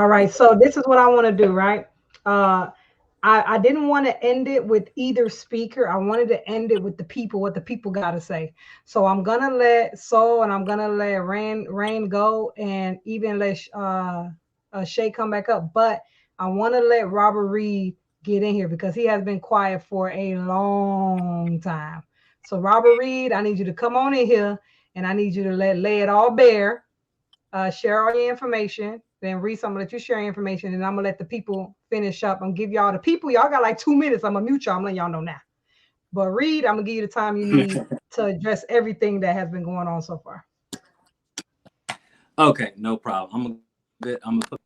All right, so this is what I want to do, right? Uh, I didn't want to end it with either speaker. I wanted to end it with the people, what the people got to say. So I'm gonna let Soul and I'm gonna let Rain go, and even let Shay come back up. But I want to let Robert Reed get in here because he has been quiet for a long time. So Robert Reed, I need you to come on in here, and I need you to lay it all bare, share all your information. Then Reese, I'm gonna let you share your information, and I'm gonna let the people finish up and give y'all the people. Y'all got like 2 minutes. I'm gonna mute y'all. I'm letting y'all know now. But Reed, I'm gonna give you the time you need to address everything that has been going on so far. Okay, no problem. I'm gonna put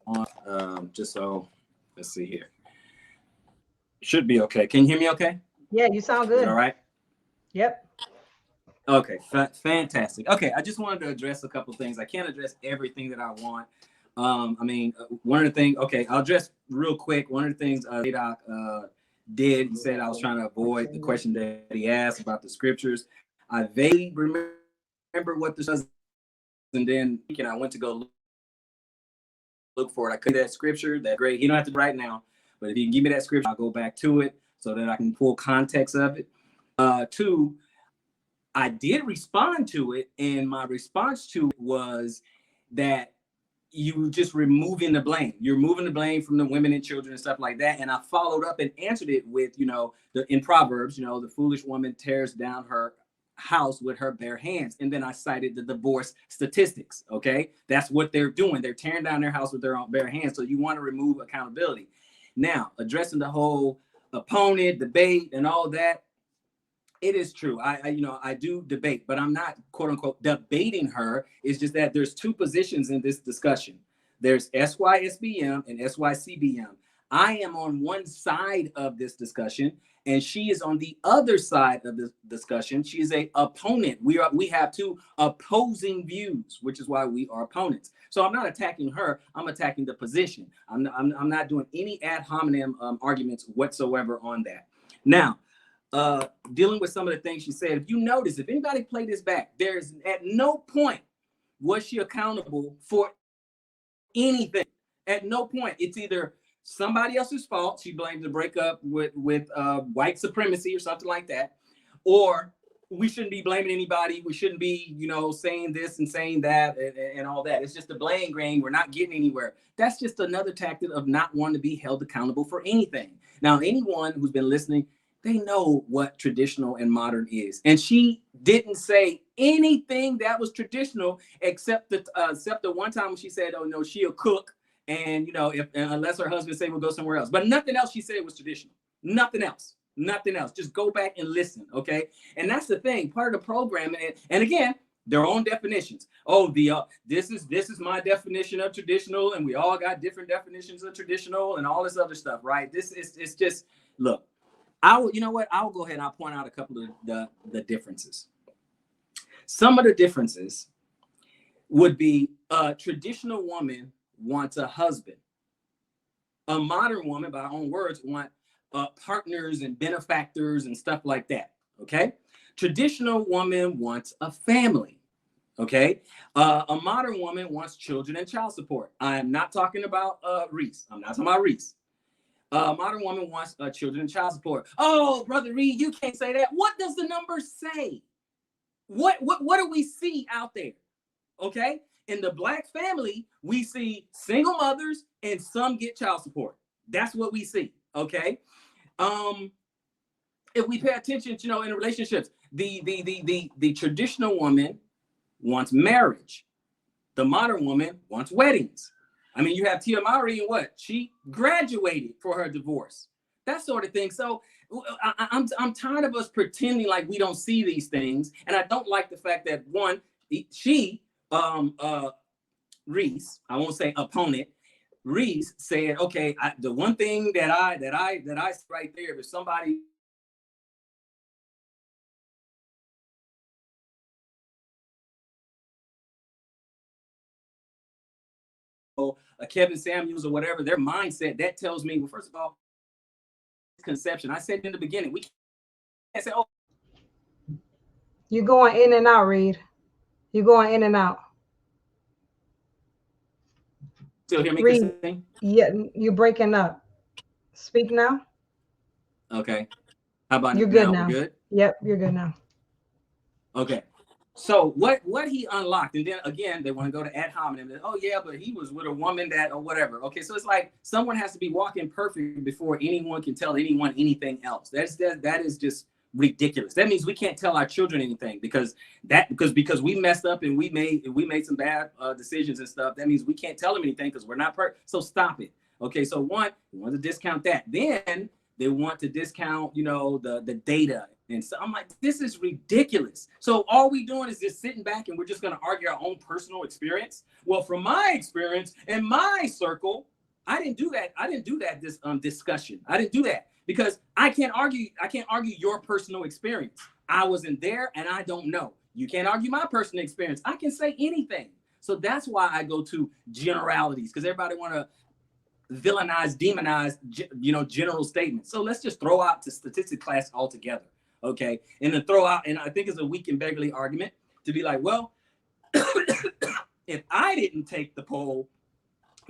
on just so let's see here. Should be okay. Can you hear me okay? Yeah, you sound Is it good. all right? Yep. Okay, fantastic. Okay, I just wanted to address a couple things. I can't address everything that I want. I mean, one of the things. Okay, I'll address real quick. One of the things Doc did. He said I was trying to avoid the question that he asked about the scriptures. I vaguely remember what the was, and then I went to go look for it. I couldn't that scripture. That great. You don't have to right now, but if you can give me that scripture, I'll go back to it so that I can pull context of it. Two, I did respond to it, and my response to it was that you just removing the blame. You're moving the blame from the women and children and stuff like that. And I followed up and answered it with, in Proverbs, the foolish woman tears down her house with her bare hands. And then I cited the divorce statistics. Okay. That's what they're doing. They're tearing down their house with their own bare hands. So you want to remove accountability. Now, addressing the whole opponent debate and all that, it is true. I do debate, but I'm not quote unquote debating her. It's just that there's two positions in this discussion. There's SYSBM and SYCBM. I am on one side of this discussion, and she is on the other side of the discussion. She is a opponent. We have two opposing views, which is why we are opponents. So I'm not attacking her. I'm attacking the position. I'm not doing any ad hominem arguments whatsoever on that. Now, dealing with some of the things she said, if you notice, if anybody play this back, there's at no point was she accountable for anything. At no point. It's either somebody else's fault. She blamed the breakup with white supremacy or something like that, or we shouldn't be blaming anybody. We shouldn't be, saying this and saying that and all that. It's just a blame game. We're not getting anywhere. That's just another tactic of not wanting to be held accountable for anything. Now, anyone who's been listening, they know what traditional and modern is. And she didn't say anything that was traditional except the one time when she said, oh, no, she'll cook. And, unless her husband say we'll go somewhere else. But nothing else she said was traditional. Nothing else. Nothing else. Just go back and listen, okay? And that's the thing. Part of the program, and again, their own definitions. Oh, this is my definition of traditional, and we all got different definitions of traditional and all this other stuff, right? It's just, look. You know what? I'll go ahead and I'll point out a couple of the differences. Some of the differences would be a traditional woman wants a husband. A modern woman, by her own words, want partners and benefactors and stuff like that. Okay. Traditional woman wants a family. Okay. A modern woman wants children and child support. I am not talking about Reese. I'm not talking about Reese. Modern woman wants children and child support. Oh, Brother Reed, you can't say that. What does the numbers say? What do we see out there? Okay. In the Black family, we see single mothers and some get child support. That's what we see. Okay. If we pay attention, in relationships, the traditional woman wants marriage. The modern woman wants weddings. I mean, you have Tia Mowry and what? She graduated for her divorce. That sort of thing. So I'm tired of us pretending like we don't see these things. And I don't like the fact that Reese, I won't say opponent, Reese said, okay, the one thing that I right there, if somebody a Kevin Samuels or whatever, their mindset, that tells me, well, first of all, conception. I said in the beginning, we can't say, oh, You're going in and out, Reed. You're going in and out. Still hear me, Read. Christine? Yeah, you're breaking up. Speak now. Okay. How about You're good now? We're now. good? Yep, you're good now. Okay. So what he unlocked, and then again, they want to go to ad hominem. Oh yeah, but he was with a woman that or whatever. Okay, so it's like someone has to be walking perfect before anyone can tell anyone anything else. That is just ridiculous. That means we can't tell our children anything because we messed up and we made some bad decisions and stuff. That means we can't tell them anything because we're not perfect. So stop it. Okay, so one, we want to discount that. Then they want to discount, the data. And so I'm like, this is ridiculous. So all we doing is just sitting back and we're just going to argue our own personal experience. Well, from my experience in my circle, I didn't do that. I didn't do that this discussion. I didn't do that because I can't argue your personal experience. I wasn't there and I don't know. You can't argue my personal experience. I can say anything. So that's why I go to generalities, because everybody want to villainize, demonize, general statements. So let's just throw out the statistics class altogether, okay? And then throw out, and I think it's a weak and beggarly argument to be like, well, if I didn't take the poll,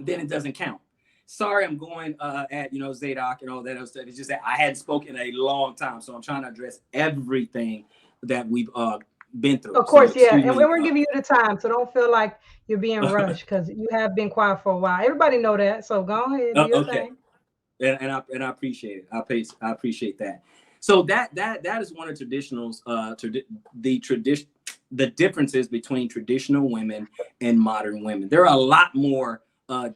then it doesn't count. Sorry, I'm going at Zadok and all that other stuff. It's just that I hadn't spoken in a long time, so I'm trying to address everything that we've been through. Of So course, yeah. excuse And me. we're giving you the time, so don't feel like you're being rushed because you have been quiet for a while. Everybody know that. So go ahead, do your Okay. thing. And I appreciate it. I appreciate that. So that is one of traditionals. The differences between traditional women and modern women. There are a lot more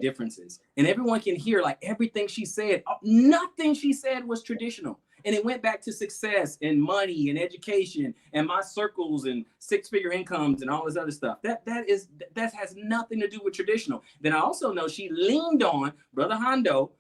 differences, and everyone can hear like everything she said. Nothing she said was traditional, and it went back to success and money and education and my circles and six-figure incomes and all this other stuff. That has nothing to do with traditional. Then I also know she leaned on Brother Hondo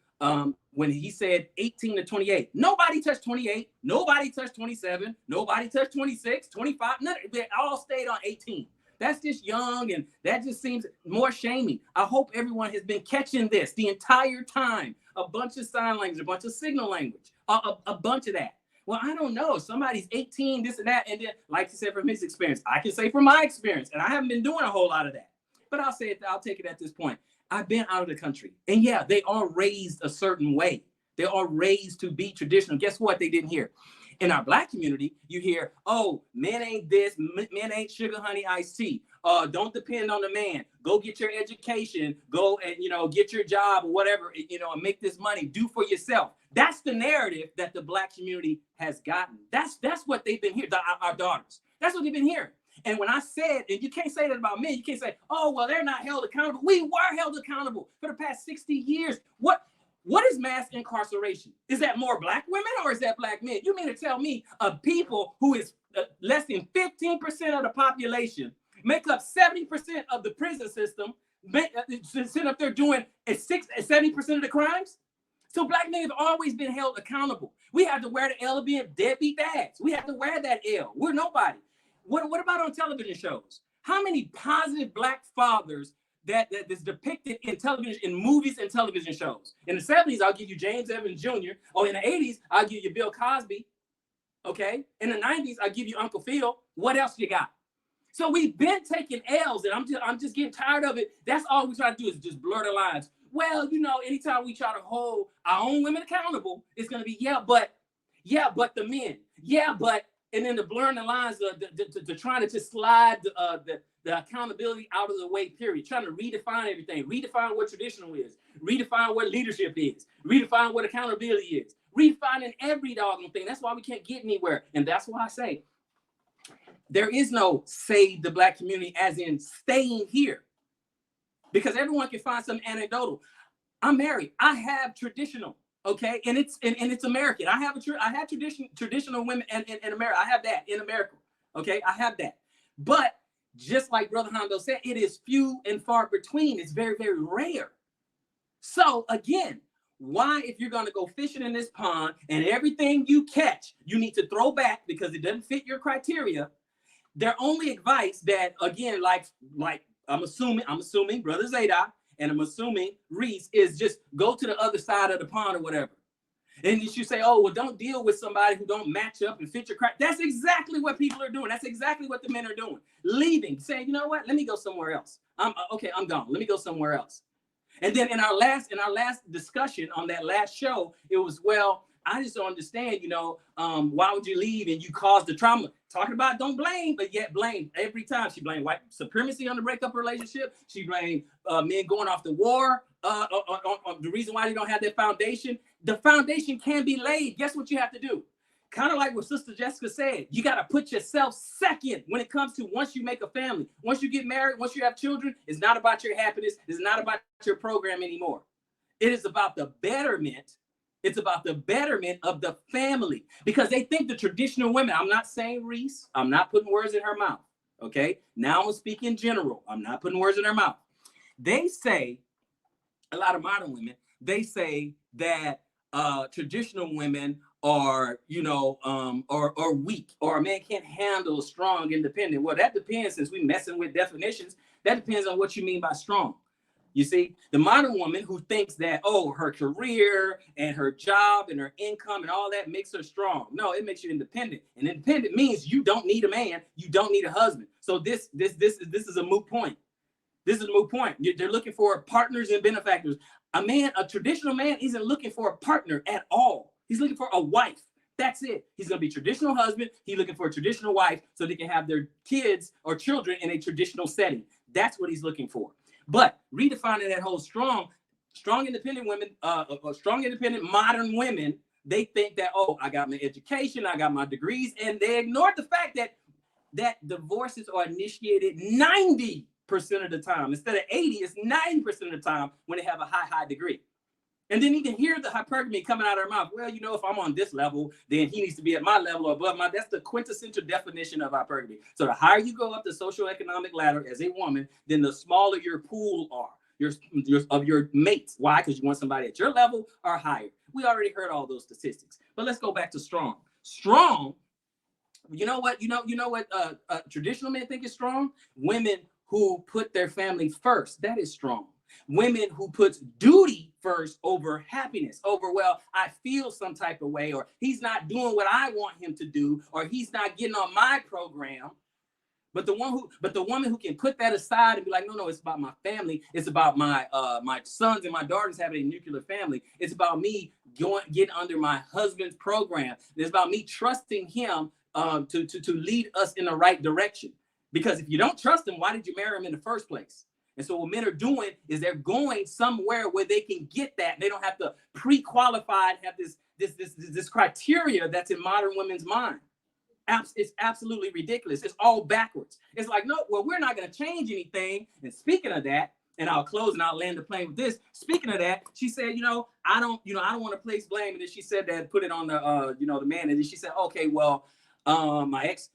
when he said 18 to 28. Nobody touched 28. Nobody touched 27. Nobody touched 26, 25. None, they all stayed on 18. That's just young, and that just seems more shaming. I hope everyone has been catching this the entire time. A bunch of sign language, a bunch of signal language, a bunch of that. Well, I don't know. Somebody's 18, this and that. And then, like you said, from his experience, I can say from my experience, and I haven't been doing a whole lot of that. But I'll say it, I'll take it at this point. I've been out of the country. And yeah, they are raised a certain way. They are raised to be traditional. Guess what? They didn't hear. In our Black community, you hear, oh, men ain't this, men ain't sugar, honey, iced tea. Don't depend on the man. Go get your education. Go and, get your job or whatever, and make this money. Do for yourself. That's the narrative that the Black community has gotten. That's what they've been hearing, our daughters. That's what they've been hearing. And when I said, and you can't say that about men, you can't say, oh, well, they're not held accountable. We were held accountable for the past 60 years. What is mass incarceration? Is that more Black women or is that Black men? You mean to tell me a people who is less than 15% of the population make up 70% of the prison system, sit up there doing 70% of the crimes? So Black men have always been held accountable. We have to wear the L of being deadbeat dads. We have to wear that L. We're nobody. What about on television shows? How many positive Black fathers that is depicted in television, in movies and television shows? In the 70s, I'll give you James Evans Jr. Or in the 80s, I'll give you Bill Cosby. Okay? In the 90s, I'll give you Uncle Phil. What else you got? So we've been taking L's, and I'm just getting tired of it. That's all we try to do is just blur the lines. Well, anytime we try to hold our own women accountable, it's going to be, but the men. And then the blurring the lines, to trying to just slide the accountability out of the way, period. Trying to redefine everything. Redefine what traditional is. Redefine what leadership is. Redefine what accountability is. Redefining every doggone thing. That's why we can't get anywhere. And that's why I say, there is no save the Black community as in staying here. Because everyone can find some anecdotal. I'm married. I have traditional. Okay, and it's American. I have traditional women in America. I have that in America. Okay, I have that. But just like Brother Hondo said, it is few and far between. It's very, very rare. So again, why, if you're going to go fishing in this pond and everything you catch, you need to throw back because it doesn't fit your criteria? Their only advice that, again, like I'm assuming Brother Zadok, and I'm assuming Reese, is just go to the other side of the pond or whatever. And you say, oh, well, don't deal with somebody who don't match up and fit your criteria. That's exactly what people are doing. That's exactly what the men are doing. Leaving, saying, you know what? Let me go somewhere else. I'm gone. Let me go somewhere else. And then in our last discussion on that last show, it was, well, I just don't understand, why would you leave and you caused the trauma? Talking about don't blame, but yet blame every time. She blamed white supremacy on the breakup relationship. She blamed men going off to war. On the reason why they don't have that foundation. The foundation can be laid. Guess what you have to do? Kind of like what Sister Jessica said, you got to put yourself second when it comes to once you make a family, once you get married, once you have children. It's not about your happiness. It's not about your program anymore. It is about the betterment. It's about the betterment of the family, because they think the traditional women, I'm not saying Reese, I'm not putting words in her mouth. Okay. Now I'm gonna speak in general. I'm not putting words in her mouth. They say, a lot of modern women, they say that traditional women are, are weak, or a man can't handle a strong, independent. Well, that depends, since we messing with definitions, that depends on what you mean by strong. You see, the modern woman who thinks that, oh, her career and her job and her income and all that makes her strong. No, it makes you independent. And independent means you don't need a man. You don't need a husband. So this is a moot point. This is a moot point. They're looking for partners and benefactors. A traditional man isn't looking for a partner at all. He's looking for a wife. That's it. He's going to be a traditional husband. He's looking for a traditional wife so they can have their kids or children in a traditional setting. That's what he's looking for. But redefining that whole strong independent women, strong independent modern women, they think that, oh, I got my education, I got my degrees, and they ignore the fact that divorces are initiated 90% of the time. Instead of 80, it's 90% of the time when they have a high degree. And then you can hear the hypergamy coming out of her mouth. Well, if I'm on this level, then he needs to be at my level or above my. That's the quintessential definition of hypergamy. So the higher you go up the socioeconomic ladder as a woman, then the smaller your pool are, your mates. Why? Because you want somebody at your level or higher. We already heard all those statistics. But let's go back to strong. Strong. You know what? Traditional men think is strong? Women who put their family first. That is strong. Women who puts duty first over happiness, over, well, I feel some type of way, or he's not doing what I want him to do, or he's not getting on my program. But the woman who can put that aside and be like, no, it's about my family. It's about my sons and my daughters having a nuclear family. It's about me getting under my husband's program. It's about me trusting him to lead us in the right direction. Because if you don't trust him, why did you marry him in the first place? And so what men are doing is they're going somewhere where they can get that. They don't have to pre-qualify and have this criteria that's in modern women's mind. It's absolutely ridiculous. It's all backwards. It's like, no, well, we're not going to change anything. And speaking of that, and I'll close and I'll land the plane with this. Speaking of that, she said, I don't want to place blame. And then she said that, put it on the man. And then she said, okay, well, my ex,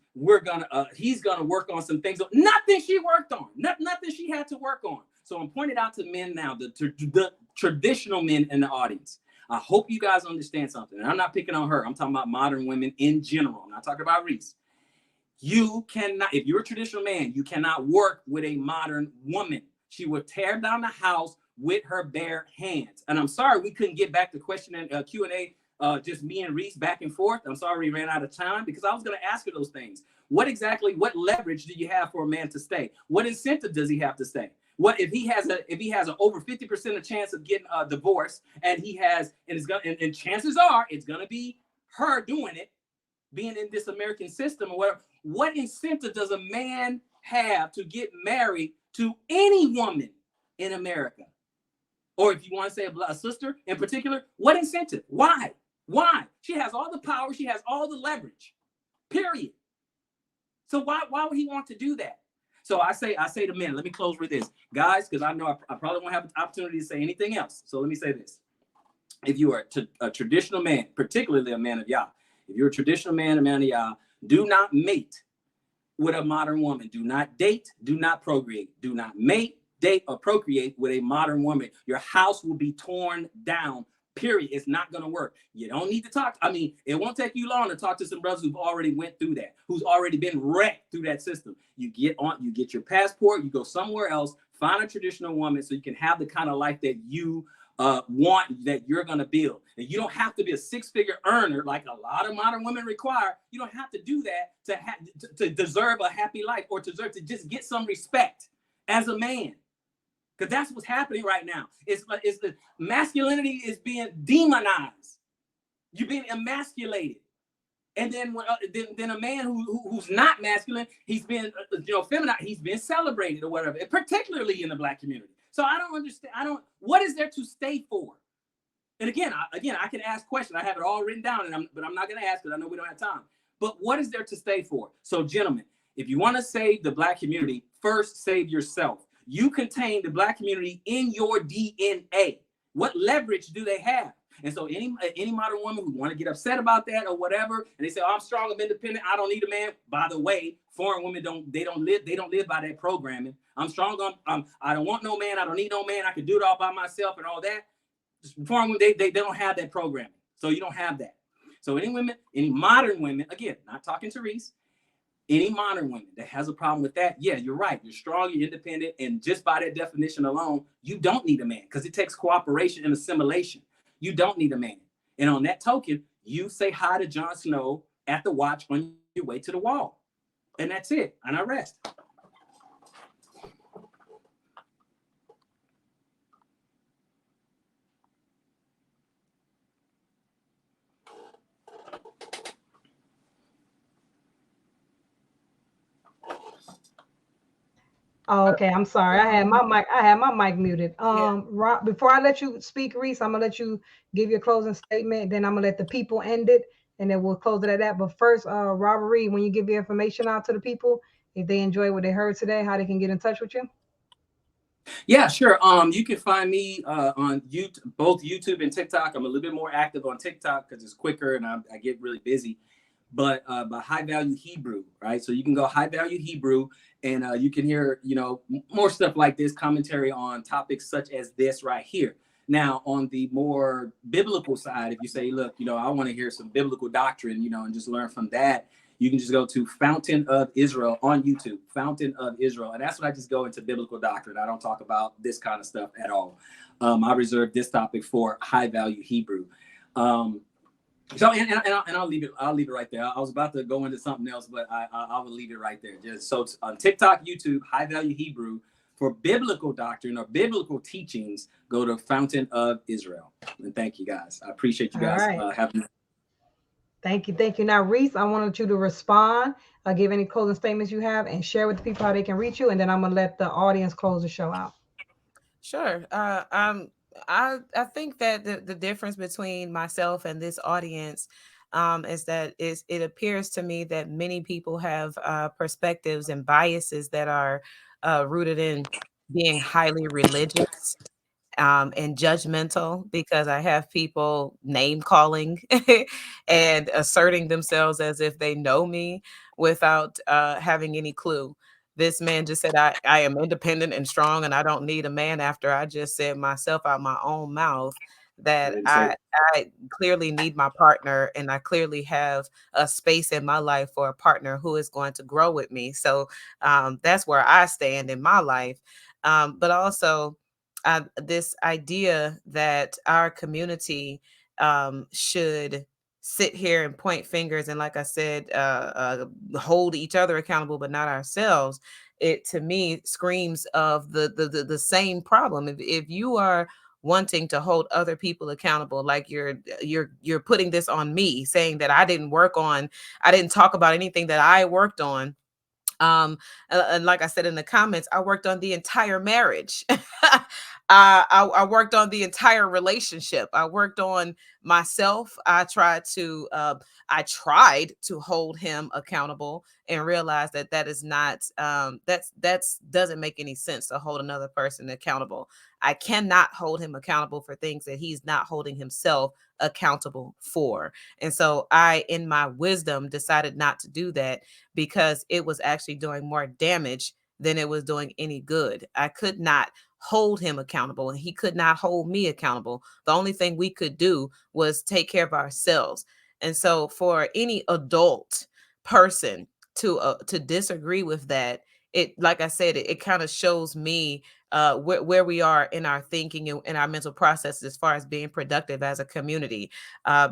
he's gonna work on some things. Nothing she worked on, nothing she had to work on. So I'm pointing out to men now, the traditional men in the audience. I hope you guys understand something. And I'm not picking on her. I'm talking about modern women in general. I'm not talking about Reese. You cannot, if you're a traditional man, you cannot work with a modern woman. She will tear down the house with her bare hands. And I'm sorry we couldn't get back to question and Q&A. Just me and Reese back and forth. I'm sorry we ran out of time, because I was going to ask her those things. What leverage do you have for a man to stay? What incentive does he have to stay? What if he has an over 50% of chance of getting a divorce, and and chances are it's going to be her doing it, being in this American system or whatever. What incentive does a man have to get married to any woman in America? Or if you want to say a sister in particular, what incentive? Why? Why? She has all the power. She has all the leverage, period. So why would he want to do that? So I say to men, let me close with this, guys, because I know I probably won't have an opportunity to say anything else. So let me say this. If you are a traditional man, particularly a man of Yah, if you're a traditional man, a man of Yah, do not mate with a modern woman. Do not date. Do not procreate. Do not mate, date, or procreate with a modern woman. Your house will be torn down. Period. It's not going to work. You don't need to talk. It won't take you long to talk to some brothers who've already went through that, who's already been wrecked through that system. You get your passport, you go somewhere else, find a traditional woman so you can have the kind of life that you want, that you're going to build. And you don't have to be a six-figure earner like a lot of modern women require. You don't have to do that to deserve a happy life, or to just get some respect as a man. because that's what's happening right now. It's the masculinity is being demonized. You're being emasculated. And then, then a man who's not masculine, he's been feminine, he's been celebrated or whatever, particularly in the Black community. So I don't understand. What is there to stay for? And again, I can ask questions. I have it all written down, but I'm not going to ask because I know we don't have time. But what is there to stay for? So, gentlemen, if you want to save the Black community, first save yourself. You contain the Black community in your DNA. What leverage do they have? And so any modern woman who want to get upset about that or whatever, and they say, "Oh, I'm strong, I'm independent, I don't need a man." By the way, foreign women don't live by that programming. I'm strong, I don't want no man, I don't need no man, I can do it all by myself and all that. Foreign women, they don't have that programming. So you don't have that. So any modern women, again, not talking to Reese, any modern woman that has a problem with that, yeah, you're right. You're strong, you're independent, and just by that definition alone, you don't need a man because it takes cooperation and assimilation. You don't need a man. And on that token, you say hi to Jon Snow at the watch on your way to the wall. And that's it. And I rest. Oh, okay, I'm sorry. I had my mic muted. Yeah. Before I let you speak, Reese, I'm gonna let you give your closing statement. Then I'm gonna let the people end it, and then we'll close it at that. But first, Robert Reed, when you give your information out to the people, if they enjoy what they heard today, how they can get in touch with you. Yeah, sure. You can find me on YouTube, both YouTube and TikTok. I'm a little bit more active on TikTok because it's quicker and I get really busy. But by High Value Hebrew, right? So you can go High Value Hebrew, and you can hear more stuff like this, commentary on topics such as this right here. Now, on the more biblical side, if you say, look, I want to hear some biblical doctrine, and just learn from that, you can just go to Fountain of Israel on YouTube, Fountain of Israel. And that's when I just go into biblical doctrine. I don't talk about this kind of stuff at all. I reserve this topic for High Value Hebrew. So I'll leave it right there. I was about to go into something else, but I will leave it right there. Just so on TikTok, YouTube, High Value Hebrew. For biblical doctrine or biblical teachings, go to Fountain of Israel. And thank you guys. I appreciate you guys having me. Thank you, thank you. Now, Reese, I wanted you to respond, give any closing statements you have, and share with the people how they can reach you. And then I'm gonna let the audience close the show out. Sure. I think that the difference between myself and this audience is that it appears to me that many people have perspectives and biases that are rooted in being highly religious and judgmental, because I have people name calling and asserting themselves as if they know me without having any clue. This man just said, I am independent and strong and I don't need a man, after I just said myself out my own mouth that I clearly need my partner, and I clearly have a space in my life for a partner who is going to grow with me. So that's where I stand in my life. But also, this idea that our community should sit here and point fingers and, like I said, hold each other accountable, but not ourselves. It to me screams of the same problem. If you are wanting to hold other people accountable, like you're putting this on me, saying that I didn't talk about anything that I worked on. And like I said in the comments, I worked on the entire marriage. I worked on the entire relationship. I worked on myself. I tried to hold him accountable and realize that is not that's doesn't make any sense to hold another person accountable. I cannot hold him accountable for things that he's not holding himself accountable for. And so I, in my wisdom, decided not to do that, because it was actually doing more damage than it was doing any good. I could not hold him accountable and he could not hold me accountable. The only thing we could do was take care of ourselves. And so for any adult person to disagree with that, it, like I said, it kind of shows me where we are in our thinking and our mental process as far as being productive as a community.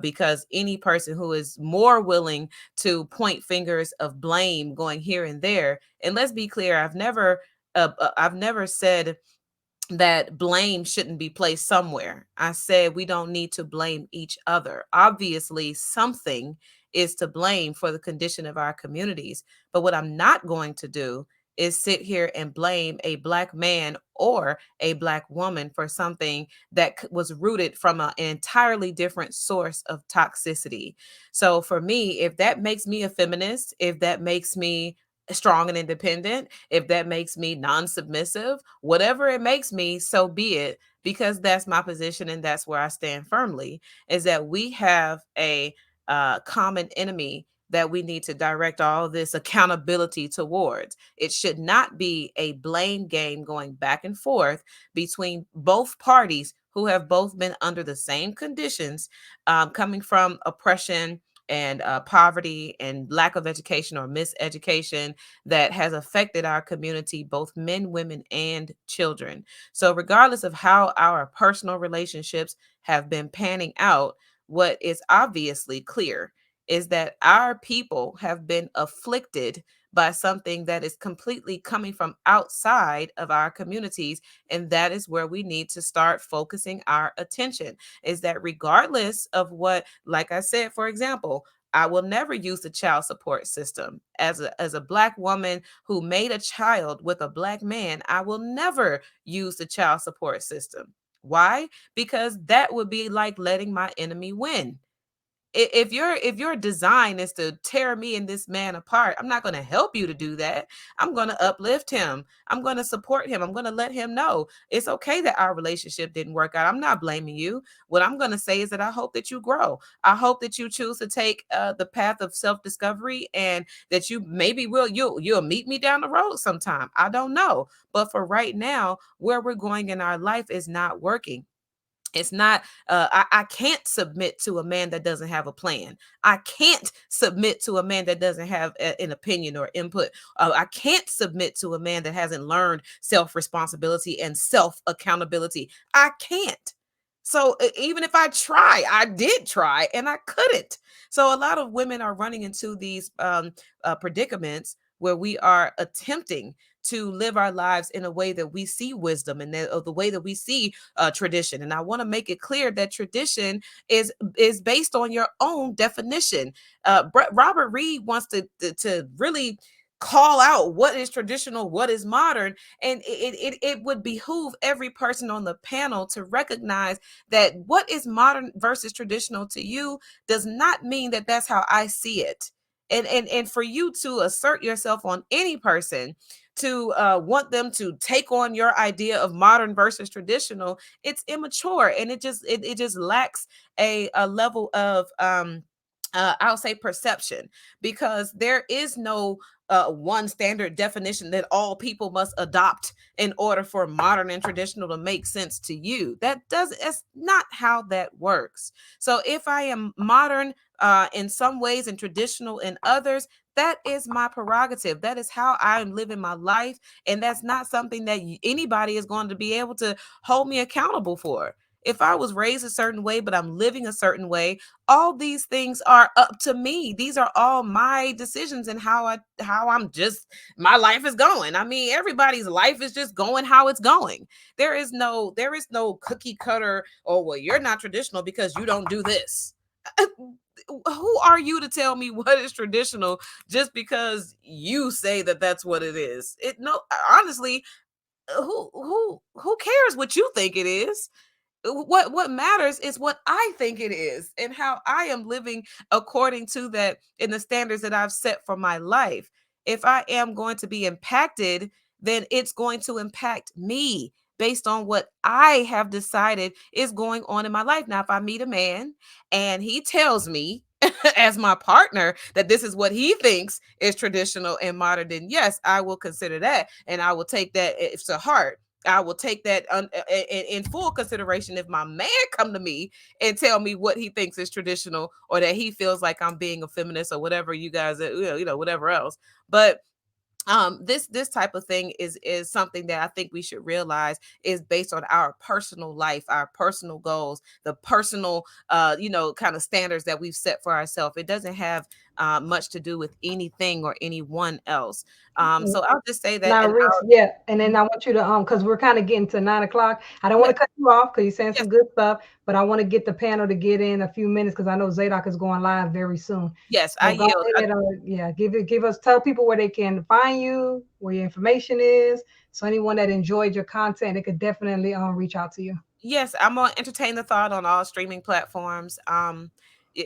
Because any person who is more willing to point fingers of blame going here and there, and let's be clear, I've never said that blame shouldn't be placed somewhere. I said we don't need to blame each other. Obviously, something is to blame for the condition of our communities. But what I'm not going to do is sit here and blame a Black man or a Black woman for something that was rooted from an entirely different source of toxicity. So for me, if that makes me a feminist, if that makes me strong and independent, if that makes me non submissive, whatever it makes me, so be it, because that's my position and that's where I stand firmly, is that we have a common enemy that we need to direct all this accountability towards. It should not be a blame game going back and forth between both parties who have both been under the same conditions, coming from oppression and poverty and lack of education or miseducation that has affected our community, both men, women, and children. So, regardless of how our personal relationships have been panning out, what is obviously clear is that our people have been afflicted by something that is completely coming from outside of our communities. And that is where we need to start focusing our attention. Is that regardless of what, like I said, for example, I will never use the child support system. As a Black woman who made a child with a Black man, I will never use the child support system. Why? Because that would be like letting my enemy win. If your design is to tear me and this man apart, I'm not going to help you to do that. I'm going to uplift him. I'm going to support him. I'm going to let him know it's okay that our relationship didn't work out. I'm not blaming you. What I'm going to say is that I hope that you grow. I hope that you choose to take the path of self-discovery, and that you maybe you'll meet me down the road sometime. I don't know, but for right now, where we're going in our life is not working. It's not I can't submit to a man that doesn't have a plan. I can't submit to a man that doesn't have an opinion or input. I can't submit to a man that hasn't learned self responsibility and self accountability. I can't. So even if I try, I did try and I couldn't. So a lot of women are running into these predicaments where we are attempting to live our lives in a way that we see wisdom, and the way that we see tradition. And I want to make it clear that tradition is based on your own definition. Robert Reed wants to really call out what is traditional, what is modern, and it would behoove every person on the panel to recognize that what is modern versus traditional to you does not mean that that's how I see it. And for you to assert yourself on any person, to want them to take on your idea of modern versus traditional, it's immature, and it just lacks a level of I'll say perception, because there is no one standard definition that all people must adopt in order for modern and traditional to make sense to you. That's not how that works. So if I am modern in some ways and traditional in others, that is my prerogative. That is how I'm living my life. And that's not something that anybody is going to be able to hold me accountable for. If I was raised a certain way, but I'm living a certain way, all these things are up to me. These are all my decisions, and how I'm just my life is going. I mean, everybody's life is just going how it's going. There is no cookie cutter, or well, you're not traditional because you don't do this. Who are you to tell me what is traditional just because you say that that's what it is? It no Honestly, who cares what you think it is? What matters is what I think it is, and how I am living according to that, in the standards that I've set for my life. If I am going to be impacted, then it's going to impact me based on what I have decided is going on in my life. Now, if I meet a man and he tells me as my partner that this is what he thinks is traditional and modern, then yes, I will consider that, and I will take that to heart. I will take that in full consideration if my man come to me and tell me what he thinks is traditional, or that he feels like I'm being a feminist, or whatever you guys, whatever else. But This type of thing is something that I think we should realize is based on our personal life, our personal goals, the personal kind of standards that we've set for ourselves. It doesn't have much to do with anything or anyone else. So I'll just say that. Now, And Reese, yeah, and then I want you to because we're kind of getting to 9 o'clock. I don't want yeah, to cut you off because you're saying yes, some good stuff, but I want to get the panel to get in a few minutes because I know Zadok is going live very soon. yes, I So go yield. ahead, yeah, give us, tell people where they can find you, where your information is. So anyone that enjoyed your content, they could definitely reach out to you. Yes, I'm gonna entertain the thought on all streaming platforms.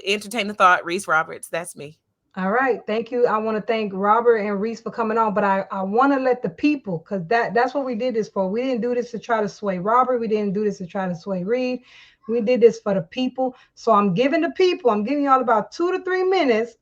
Entertain the thought, Reese Roberts. That's me. All right. Thank you. I want to thank Robert and Reese for coming on, but I want to let the people, because that's what we did this for. We didn't do this to try to sway Robert. We didn't do this to try to sway Reed. We did this for the people. So I'm giving the people, I'm giving y'all about 2 to 3 minutes.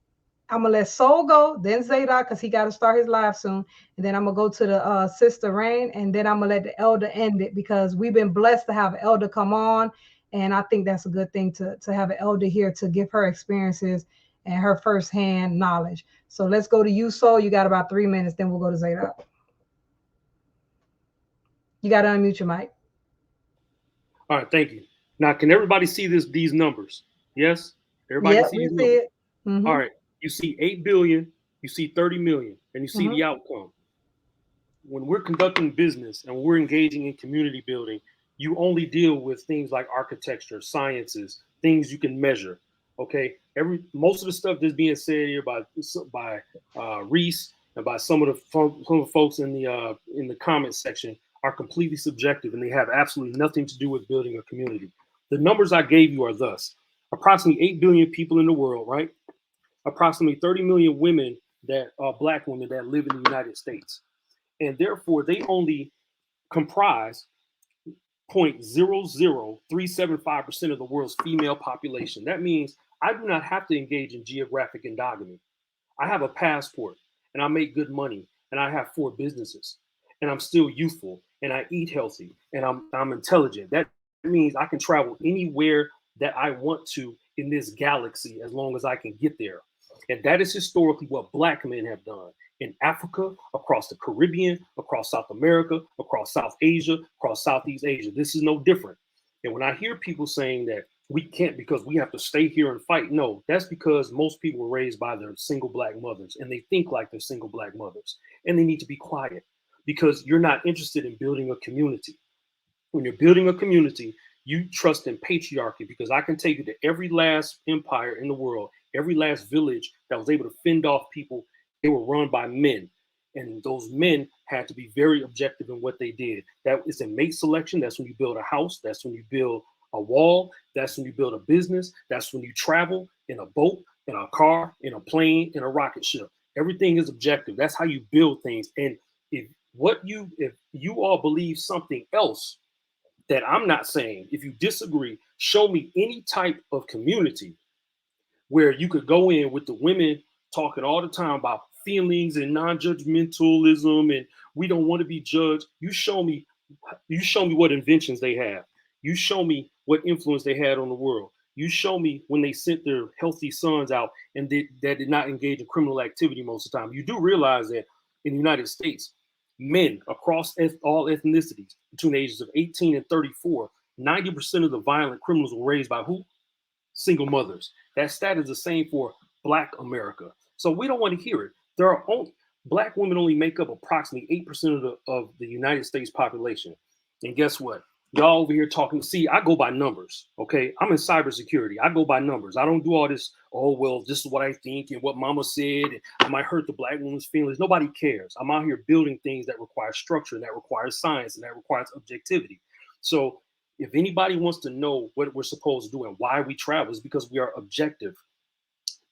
I'm gonna let Soul go, then Zadok, because he got to start his live soon. And then I'm gonna go to the Sister Rain, and then I'm gonna let the elder end it because we've been blessed to have elder come on. And I think that's a good thing to have an elder here to give her experiences and her firsthand knowledge. So let's go to you, Soul. You got about 3 minutes, then we'll go to Zadok. You got to unmute your mic. All right, thank you. Now, can everybody see these numbers? Yes? Everybody Yeah, can see we these see numbers? it. Mm-hmm. All right. You see 8 billion, you see 30 million, and you see Mm-hmm. the outcome. When we're conducting business and we're engaging in community building, you only deal with things like architecture, sciences, things you can measure. Okay, most of the stuff that's being said here by Reese and by some of the folks in the comment section are completely subjective, and they have absolutely nothing to do with building a community. The numbers I gave you are thus: approximately 8 billion people in the world, right? Approximately 30 million women that are Black women that live in the United States, and therefore they only comprise 0.00375% of the world's female population. That means I do not have to engage in geographic endogamy. I have a passport and I make good money and I have 4 businesses and I'm still youthful and I eat healthy and I'm intelligent. That means I can travel anywhere that I want to in this galaxy as long as I can get there. And that is historically what Black men have done in Africa, across the Caribbean, across South America, across South Asia, across Southeast Asia. This is no different. And when I hear people saying that we can't because we have to stay here and fight, no, that's because most people were raised by their single Black mothers and they think like they're single Black mothers. And they need to be quiet because you're not interested in building a community. When you're building a community, you trust in patriarchy because I can take you to every last empire in the world, every last village that was able to fend off people. They were run by men. And those men had to be very objective in what they did. That is in mate selection. That's when you build a house. That's when you build a wall. That's when you build a business. That's when you travel in a boat, in a car, in a plane, in a rocket ship. Everything is objective. That's how you build things. And if you all believe something else that I'm not saying, if you disagree, show me any type of community where you could go in with the women talking all the time about feelings and non-judgmentalism and we don't want to be judged. You show me what inventions they have. You show me what influence they had on the world. You show me when they sent their healthy sons out and that did not engage in criminal activity most of the time. You do realize that in the United States, men across all ethnicities between the ages of 18 and 34, 90% of the violent criminals were raised by who? Single mothers. That stat is the same for Black America. So we don't want to hear it. There are only Black women only make up approximately 8% of the United States population. And guess what? Y'all over here talking. See, I go by numbers. Okay. I'm in cybersecurity. I go by numbers. I don't do all this, oh, well, this is what I think and what mama said. And I might hurt the Black woman's feelings. Nobody cares. I'm out here building things that require structure, and that requires science, and that requires objectivity. So if anybody wants to know what we're supposed to do and why we travel, is because we are objective.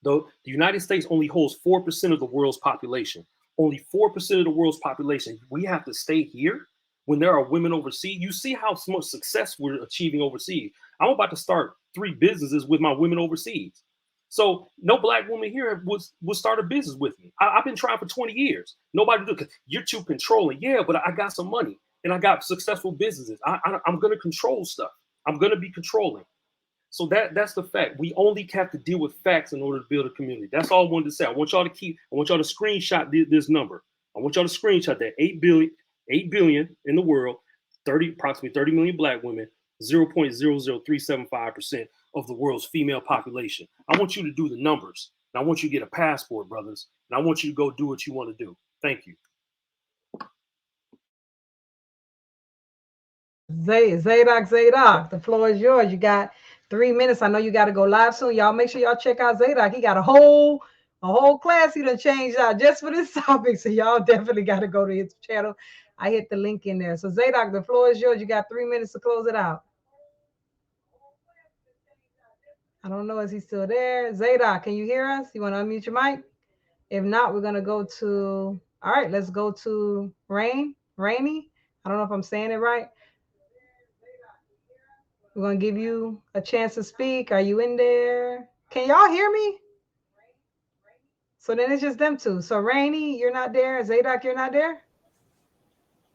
Though the United States only holds 4% of the world's population, only 4% of the world's population. We have to stay here when there are women overseas. You see how much success we're achieving overseas. I'm about to start 3 businesses with my women overseas. So no Black woman here would start a business with me. I've been trying for 20 years. Nobody do it. You're too controlling. Yeah, but I got some money and I got successful businesses. I'm going to control stuff. I'm going to be controlling. So that's the fact. We only have to deal with facts in order to build a community. That's all I wanted to say. I want y'all to screenshot this number. I want y'all to screenshot that 8 billion in the world, approximately 30 million black women, 0.00375% of the world's female population. I want you to do the numbers. And I want you to get a passport, brothers. And I want you to go do what you want to do. Thank you. Zadok, the floor is yours. You got 3 minutes. I know you got to go live soon. Y'all make sure y'all check out Zadok. He got a whole class he done changed out just for this topic. So y'all definitely got to go to his channel. I hit the link in there. So Zadok, the floor is yours. You got 3 minutes to close it out. I don't know. Is he still there? Zadok, can you hear us? You want to unmute your mic? If not, we're going to go to, all right, let's go to Rainy. I don't know if I'm saying it right. We're going to give you a chance to speak. Are you in there? Can y'all hear me? So then it's just them two. So Rainy, you're not there. Zadok, you're not there.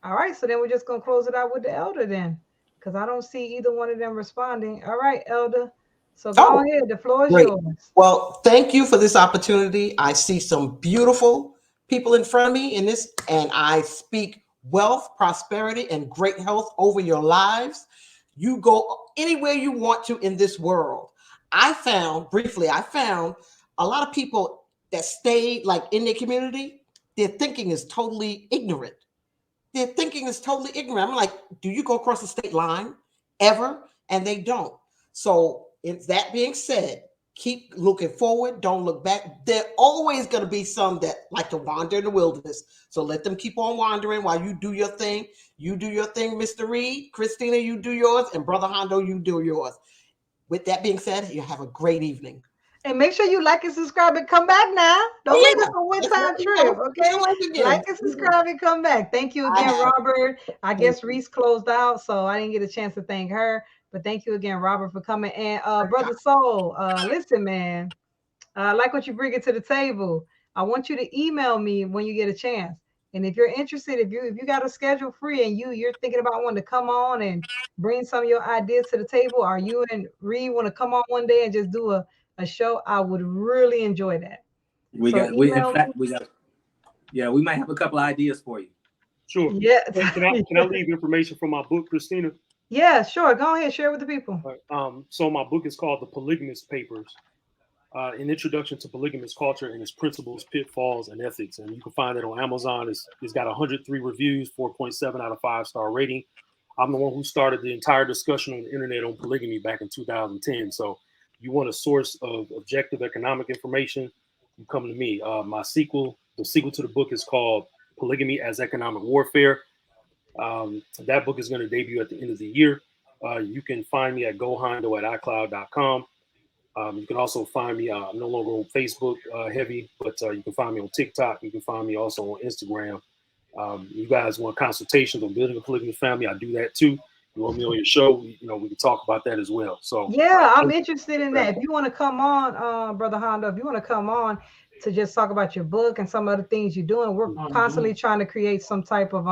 All right. So then we're just going to close it out with the elder then, because I don't see either one of them responding. All right, elder. So go ahead. The floor is yours. Well, thank you for this opportunity. I see some beautiful people in front of me in this, and I speak wealth, prosperity, and great health over your lives. You go anywhere you want to in this world. I found a lot of people that stayed like in their community, their thinking is totally ignorant. I'm like, do you go across the state line ever? And they don't. So that being said, keep looking forward. Don't look back. There always going to be some that like to wander in the wilderness. So let them keep on wandering while you do your thing. You do your thing, Mr. Reed. Christina, you do yours. And Brother Hondo, you do yours. With that being said, you have a great evening. And make sure you like and subscribe and come back now. Don't leave us a one-time trip, okay? Like and subscribe and come back. Thank you again, Robert. I guess Reese closed out, so I didn't get a chance to thank her. But thank you again, Robert, for coming. And Brother Soul, listen, man, I like what you bring it to the table. I want you to email me when you get a chance. And if you're interested, if you got a schedule free and you're thinking about wanting to come on and bring some of your ideas to the table, or you and Reed want to come on one day and just do a show, I would really enjoy that. We might have a couple of ideas for you. Sure. Yeah. Can I leave information from my book, Christina? Yeah, sure. Go ahead, share with the people. Right. So my book is called The Polygamist Papers, an introduction to polygamous culture and its principles, pitfalls, and ethics. And you can find it on Amazon. It's got 103 reviews, 4.7 out of 5-star rating. I'm the one who started the entire discussion on the internet on polygamy back in 2010. So you want a source of objective economic information, you come to me. The sequel to the book is called Polygamy as Economic Warfare. That book is going to debut at the end of the year. You can find me at gohondo@icloud.com. You can also find me, I'm no longer on Facebook heavy, but you can find me on TikTok. You can find me also on Instagram. You guys want consultations on building a polygamy family, I do that too. You want me on your show, we can talk about that as well. So yeah, I'm interested in that. If you want to come on, Brother Hondo, if you want to come on to just talk about your book and some of the things you're doing, we're constantly trying to create some type of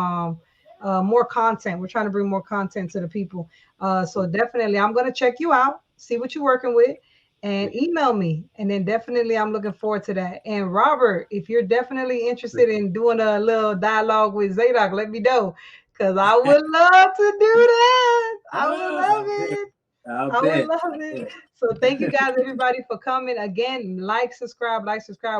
more content. We're trying to bring more content to the people. So definitely I'm going to check you out, see what you're working with, and email me. And then definitely I'm looking forward to that. And Robert, if you're definitely interested in doing a little dialogue with Zadok, let me know, because I would love to do that. I would love it. I would love it. So thank you guys, everybody, for coming. Again, like, subscribe.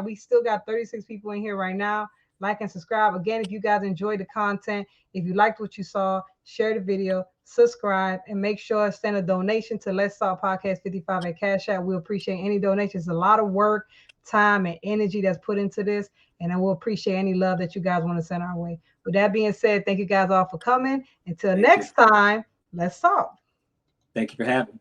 We still got 36 people in here right now. Like and subscribe. Again, if you guys enjoyed the content, if you liked what you saw, share the video, subscribe, and make sure to send a donation to Let's Talk Podcast 55 at Cash App. We appreciate any donations. A lot of work, time, and energy that's put into this, and I will appreciate any love that you guys want to send our way. With that being said, thank you guys all for coming. Until next time, let's talk. Thank you for having me.